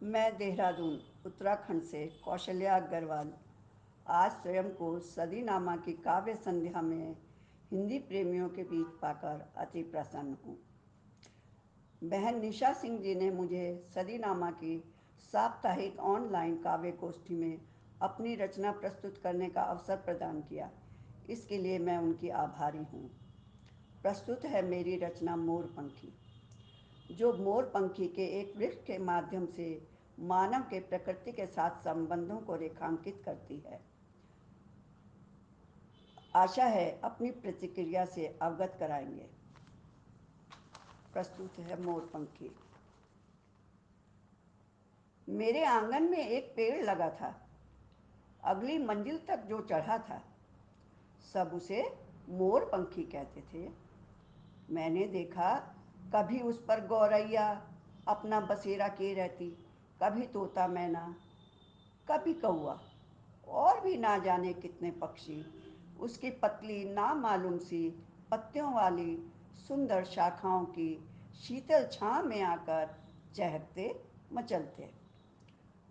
मैं देहरादून उत्तराखंड से कौशल्या अग्रवाल आज स्वयं को सदीनामा की काव्य संध्या में हिंदी प्रेमियों के बीच पाकर अति प्रसन्न हूँ। बहन निशा सिंह जी ने मुझे सदीनामा की साप्ताहिक ऑनलाइन काव्य गोष्ठी में अपनी रचना प्रस्तुत करने का अवसर प्रदान किया। इसके लिए मैं उनकी आभारी हूँ। प्रस्तुत है मेरी रचना मोरपंखी, जो मोरपंखी के एक वृक्ष के माध्यम से मानव के प्रकृति के साथ संबंधों को रेखांकित करती है। आशा है अपनी प्रतिक्रिया से अवगत कराएंगे। प्रस्तुत है मोरपंखी। मेरे आंगन में एक पेड़ लगा था, अगली मंजिल तक जो चढ़ा था, सब उसे मोरपंखी कहते थे। मैंने देखा कभी उस पर गौरैया अपना बसेरा किए रहती, कभी तोता मैना, कभी कौआ, और भी ना जाने कितने पक्षी उसकी पतली नामालूम सी पत्तियों वाली सुंदर शाखाओं की शीतल छां में आकर चहकते मचलते।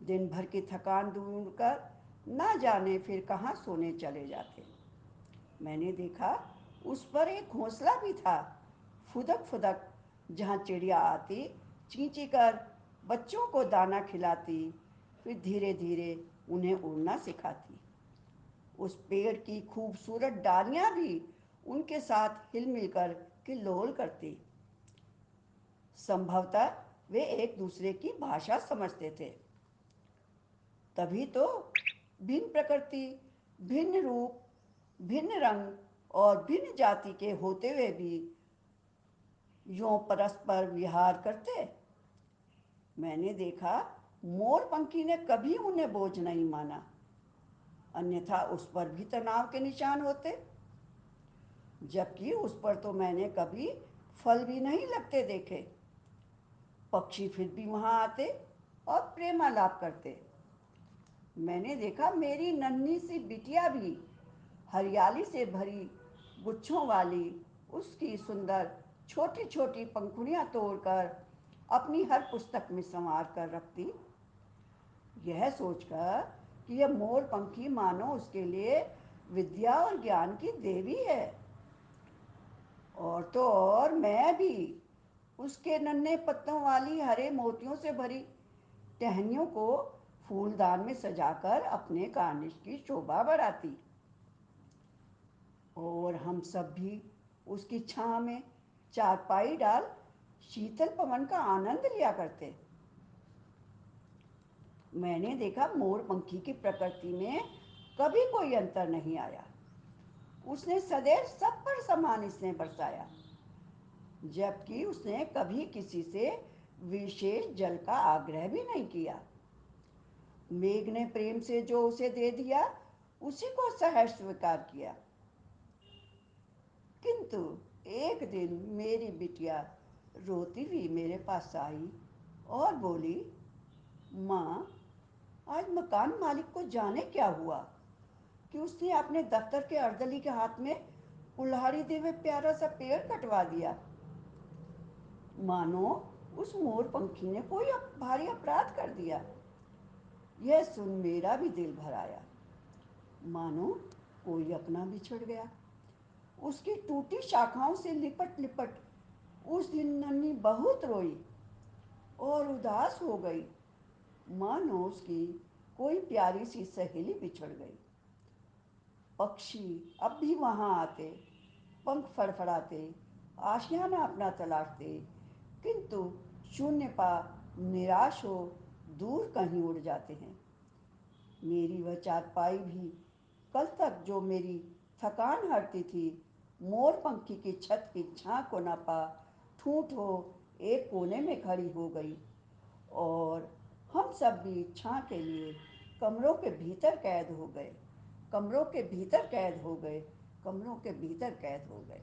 दिन भर की थकान दूर कर ना जाने फिर कहाँ सोने चले जाते। मैंने देखा उस पर एक घोंसला भी था, फुदक फुदक, जहाँ चिड़िया आती, चींची कर बच्चों को दाना खिलाती, फिर धीरे धीरे उन्हें उड़ना सिखाती। उस पेड़ की खूबसूरत डालियाँ भी उनके साथ हिलमिल कर किल्लोल करती। संभवतः वे एक दूसरे की भाषा समझते थे। तभी तो भिन्न प्रकृति, भिन्न रूप, भिन्न रंग और भिन्न जाति के होते हुए भी यों परस्पर विहार करते। मैंने देखा मोरपंखी ने कभी उन्हें बोझ नहीं माना, अन्यथा उस पर भी तनाव के निशान होते। जबकि उस पर तो मैंने कभी फल भी नहीं लगते देखे। पक्षी फिर भी वहां आते और प्रेमालाप करते। मैंने देखा मेरी नन्ही सी बिटिया भी हरियाली से भरी गुच्छों वाली उसकी सुंदर छोटी छोटी पंखुड़ियां तोड़कर अपनी हर पुस्तक में संवार कर रखती, यह सोचकर कि यह मोर पंखी मानो उसके लिए विद्या और ज्ञान की देवी है। और तो और मैं भी उसके नन्हे पत्तों वाली हरे मोतियों से भरी टहनियों को फूलदान में सजाकर अपने गार्निश की शोभा बढ़ाती। और हम सब भी उसकी छां में चारपाई डाल शीतल पवन का आनंद लिया करते। मैंने देखा मोर पंखी की प्रकृति में कभी कोई अंतर नहीं आया। उसने सदैव सब पर समान स्नेह बरसाया, जबकि उसने कभी किसी से विशेष जल का आग्रह भी नहीं किया। मेघ ने प्रेम से जो उसे दे दिया, उसी को सहर्ष स्वीकार किया। किंतु एक दिन मेरी बिटिया रोती हुई मेरे पास आई और बोली, माँ, आज मकान मालिक को जाने क्या हुआ कि उसने अपने दफ्तर के अर्दली के हाथ में कुल्हाड़ी दे हुए प्यारा सा पेड़ कटवा दिया। मानो उस मोर पंखी ने कोई भारी अपराध कर दिया। यह सुन मेरा भी दिल भर आया, मानो कोई अपना बिछड़ गया। उसकी टूटी शाखाओं से लिपट लिपट उस दिन नन्ही बहुत रोई और उदास हो गई, मानो उसकी कोई प्यारी सी सहेली बिछड़ गई। पक्षी अब भी वहां आते, पंख फड़फड़ाते, आशियाना अपना तलाशते, किंतु शून्य पा निराश हो दूर कहीं उड़ जाते हैं। मेरी वह चारपाई भी कल तक जो मेरी थकान हरती थी, मोर पंखी की छत की छां को न पा ठूठ हो एक कोने में खड़ी हो गई। और हम सब भी छां के लिए कमरों के भीतर कैद हो गए, कमरों के भीतर कैद हो गए, कमरों के भीतर कैद हो गए।